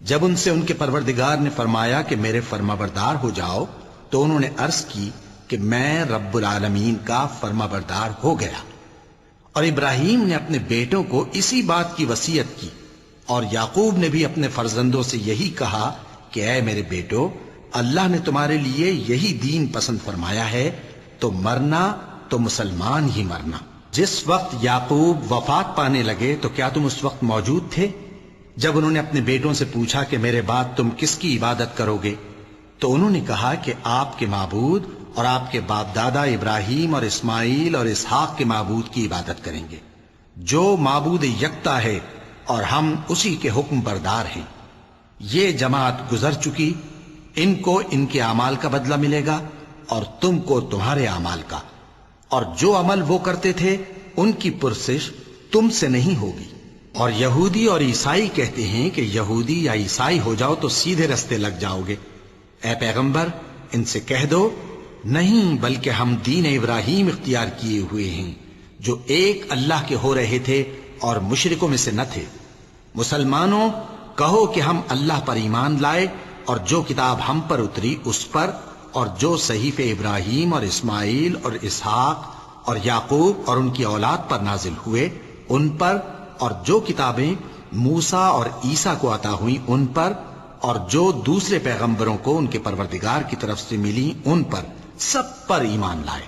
جب ان سے ان کے پروردگار نے فرمایا کہ میرے فرمانبردار ہو جاؤ تو انہوں نے عرض کی کہ میں رب العالمین کا فرمانبردار ہو گیا۔ اور ابراہیم نے اپنے بیٹوں کو اسی بات کی وصیت کی، اور یعقوب نے بھی اپنے فرزندوں سے یہی کہا کہ اے میرے بیٹو، اللہ نے تمہارے لیے یہی دین پسند فرمایا ہے، تو مرنا تو مسلمان ہی مرنا۔ جس وقت یعقوب وفات پانے لگے تو کیا تم اس وقت موجود تھے جب انہوں نے اپنے بیٹوں سے پوچھا کہ میرے بعد تم کس کی عبادت کرو گے؟ تو انہوں نے کہا کہ آپ کے معبود اور آپ کے باپ دادا ابراہیم اور اسماعیل اور اسحاق کے معبود کی عبادت کریں گے، جو معبود یکتا ہے اور ہم اسی کے حکم بردار ہیں۔ یہ جماعت گزر چکی، ان کو ان کے اعمال کا بدلہ ملے گا اور تم کو تمہارے اعمال کا، اور جو عمل وہ کرتے تھے ان کی پرسش تم سے نہیں ہوگی۔ اور یہودی اور عیسائی کہتے ہیں کہ یہودی یا عیسائی ہو جاؤ تو سیدھے رستے لگ جاؤ گے۔ اے پیغمبر، ان سے کہہ دو نہیں، بلکہ ہم دین ابراہیم اختیار کیے ہوئے ہیں، جو ایک اللہ کے ہو رہے تھے اور مشرکوں میں سے نہ تھے۔ مسلمانوں، کہو کہ ہم اللہ پر ایمان لائے اور جو کتاب ہم پر اتری اس پر، اور جو صحیفے ابراہیم اور اسماعیل اور اسحاق اور یعقوب اور ان کی اولاد پر نازل ہوئے ان پر، اور جو کتابیں موسیٰ اور عیسیٰ کو عطا ہوئیں ان پر، اور جو دوسرے پیغمبروں کو ان کے پروردگار کی طرف سے ملی ان پر، سب پر ایمان لائے۔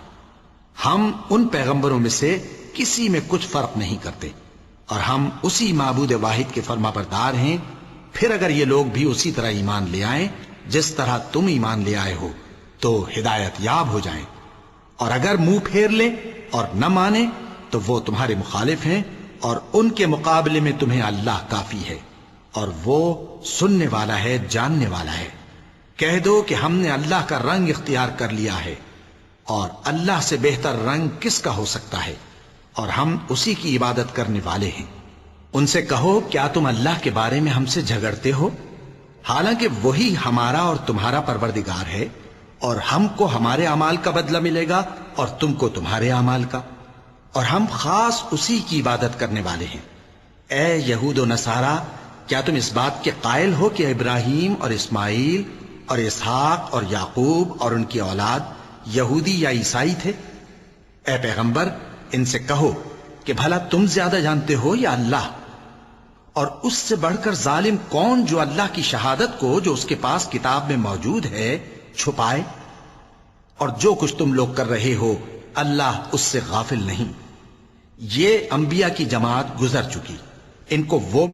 ہم ان پیغمبروں میں سے کسی میں کچھ فرق نہیں کرتے، اور ہم اسی معبود واحد کے فرمانبردار ہیں۔ پھر اگر یہ لوگ بھی اسی طرح ایمان لے آئیں جس طرح تم ایمان لے آئے ہو تو ہدایت یاب ہو جائیں، اور اگر منہ پھیر لیں اور نہ مانیں تو وہ تمہارے مخالف ہیں، اور ان کے مقابلے میں تمہیں اللہ کافی ہے، اور وہ سننے والا ہے، جاننے والا ہے۔ کہہ دو کہ ہم نے اللہ کا رنگ اختیار کر لیا ہے، اور اللہ سے بہتر رنگ کس کا ہو سکتا ہے، اور ہم اسی کی عبادت کرنے والے ہیں۔ ان سے کہو کیا تم اللہ کے بارے میں ہم سے جھگڑتے ہو، حالانکہ وہی ہمارا اور تمہارا پروردگار ہے، اور ہم کو ہمارے اعمال کا بدلہ ملے گا اور تم کو تمہارے اعمال کا، اور ہم خاص اسی کی عبادت کرنے والے ہیں۔ اے یہود و نصارا، کیا تم اس بات کے قائل ہو کہ ابراہیم اور اسماعیل اور اسحاق اور یعقوب اور ان کی اولاد یہودی یا عیسائی تھے؟ اے پیغمبر، ان سے کہو کہ بھلا تم زیادہ جانتے ہو یا اللہ؟ اور اس سے بڑھ کر ظالم کون جو اللہ کی شہادت کو جو اس کے پاس کتاب میں موجود ہے چھپائے؟ اور جو کچھ تم لوگ کر رہے ہو اللہ اس سے غافل نہیں۔ یہ انبیاء کی جماعت گزر چکی، ان کو وہ